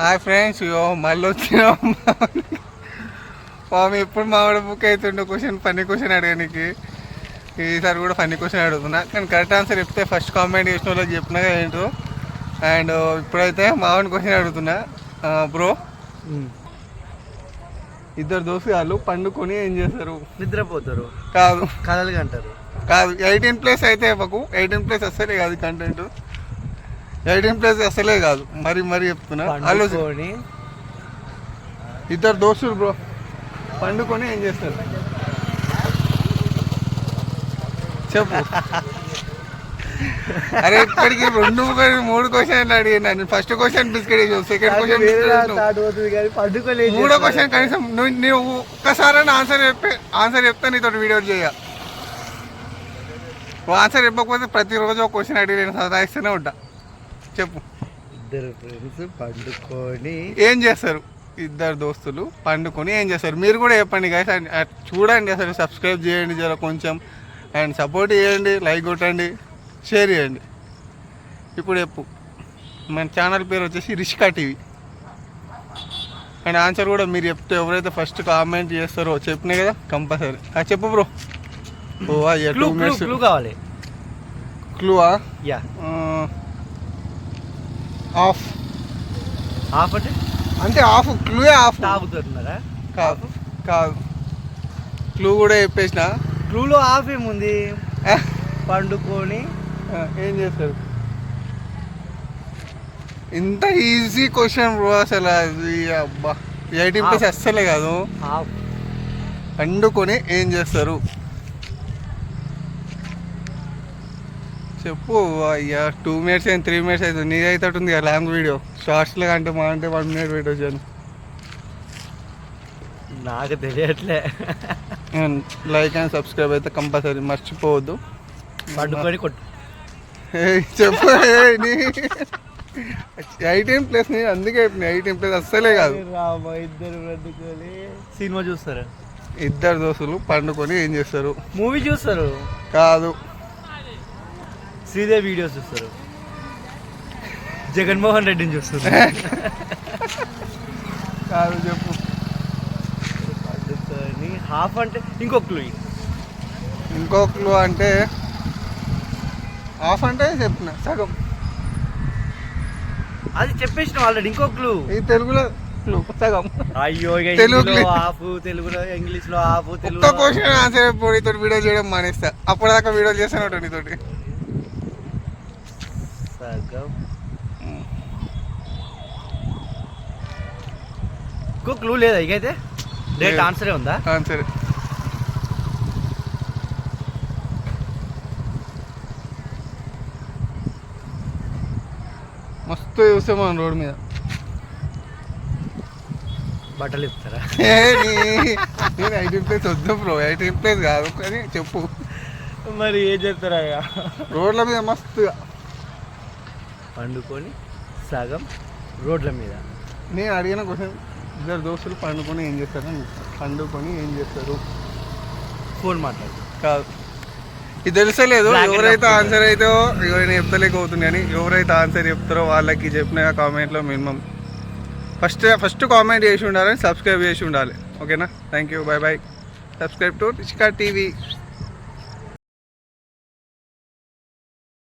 Hi friends, మళ్ళీ వచ్చినాం. పాము ఎప్పుడు మామిడి బుక్ అవుతుండే ఫన్నీ క్వశ్చన్ అడగడానికి. ఈసారి కూడా ఫన్నీ క్వశ్చన్ అడుగుతున్నా, కానీ కరెక్ట్ ఆన్సర్ చెప్తే ఫస్ట్ కామెంట్ చేసిన వాళ్ళకి చెప్పినా ఏంటో. అండ్ ఇప్పుడైతే మామిడి క్వశ్చన్ అడుగుతున్నా. బ్రో, ఇద్దరు దోస్తుగాళ్ళు పండుకొని ఏం చేస్తారు? నిద్రపోతారు. కాదు, కలలుగా అంటారు. కాదు. 18+ అయితే మాకు 18+ అస్సలే కాదు కంటెంట్. 18+ అసలే కాదు. మరి చెప్తున్నా, ఆలోచన. ఇద్దరు దోస్తులు బ్రో పండుకొని ఏం చేస్తారు చెప్పు. అరే ఇప్పటికి 2-3 క్వశ్చన్లు అడిగాను నేను. ఫస్ట్ క్వశ్చన్ బిస్కెట్ వేసావు, సెకండ్ క్వశ్చన్ మూడో క్వశ్చన్ కనీసం నువ్వు ఒక్కసారైనా ఆన్సర్ చెప్తే నీతో వీడియో చేయ. ఆన్సర్ చెప్పకపోతే ప్రతిరోజు ఒక క్వశ్చన్ అడిగి నేను సదాయిస్తూనే ఉంటా. చెప్పు. ఇద్దరు ఫ్రెండ్స్ పండుకొని ఏం చేస్తారు? ఇద్దరు దోస్తులు పండుకొని ఏం చేస్తారు? మీరు కూడా చెప్పండి గైస్. చూడండి, అసలు సబ్స్క్రైబ్ చేయండి జర కొంచెం, అండ్ సపోర్ట్ చేయండి, లైక్ కొట్టండి, షేర్ చేయండి. ఇప్పుడు చెప్పు. మన ఛానల్ పేరు వచ్చేసి రిష్కా టీవీ. అండ్ ఆన్సర్ కూడా మీరు చెప్తే ఎవరైతే ఫస్ట్ కామెంట్ చేస్తారో చెప్పినాయి కదా కంపల్సరీ. చెప్పు బ్రో. ఓ అయ్యా 2 minutes కావాలి. క్లూవా? యా. ఆఫ్. ఆఫ్ అంటే ఆఫ్. క్లూయే ఆఫ్. తాగుతున్నారా? కాదు. క్లూ కూడా చెప్పేసిన. క్లూలో ఆఫ్ ఏముంది? పండుకొని ఏం చేస్తారు? ఇంత ఈజీ క్వశ్చన్ బ్రో అసలు. అది అబ్బా 18+ అస్సలే కాదు. పండుకొని ఏం చేస్తారు చెప్పు. అయ్యా 2 minutes and 3 minutes అవుతుంది. నీదైతే ఉంది కదా లాంగ్ వీడియో. షార్ట్స్లో అంటే మా అంటే 1 minute వీడియో వచ్చాను. నాకు తెలియట్లే. లైక్ అండ్ సబ్స్క్రైబ్ అయితే కంపల్సరీ మర్చిపోవద్దు. పండుకొని కొట్టు. చెప్పు. 18+ నేను అందుకే 18+ అస్సలే కాదు. ఇద్దరు పండుకొని సినిమా చూస్తారు. ఇద్దరు దోస్తులు పండుకొని ఏం చేస్తారు? మూవీ చూస్తారు. కాదు. శ్రీదేవి వీడియోస్ చూస్తారు. జగన్మోహన్ రెడ్డిని చూస్తారు. కాదు. చెప్పు. హాఫ్ అంటే ఇంకో క్లూ అంటే హాఫ్ అంటే చెప్పిన సగం. అది చెప్పేసిన ఆల్రెడీ. ఇంకో క్లూ ఈ తెలుగులో క్లూ సగం. అయ్యో, తెలుగులో హాఫ్, తెలుగులో ఇంగ్లీష్ లో హాఫ్. తెలుగు క్వశ్చన్ ఆన్సర్ ఎప్పుడు నీతో వీడియో చేయడం మానేస్తా. అప్పటిదాకా వీడియో చేస్తాను నీతోటి. ఇంకో క్లూ లేదా? ఇకైతే డైరెక్ట్ ఆన్సరే ఉందా? ఆన్సర్ మస్తు చూస్తే మనం రోడ్ మీద బట్టలు ఇస్తారా? నేను 18+ వద్దు బ్రో. 18+ కాదు కానీ చెప్పు. మరి ఏం చెప్తారా? రోడ్ల మీద మస్తుగా పండుకొని సగం రోడ్ల మీద. నేను అడిగిన క్వశ్చన్ ఇద్దరు దోస్తులు పండుకొని ఏం చేస్తారు? పండుకొని ఏం చేస్తారు? ఫోన్ మాట్లాడు. కాదు. ఇది తెలుసలేదు. ఎవరైతే ఆన్సర్ అయితే నేను చెప్తలేకపోతున్నాను. ఎవరైతే ఆన్సర్ చెప్తారో వాళ్ళకి చెప్పిన కామెంట్లో మినిమం ఫస్ట్ కామెంట్ చేసి ఉండాలని, సబ్స్క్రైబ్ చేసి ఉండాలి. ఓకేనా? Thank you. By by. Subscribe to Rishka TV.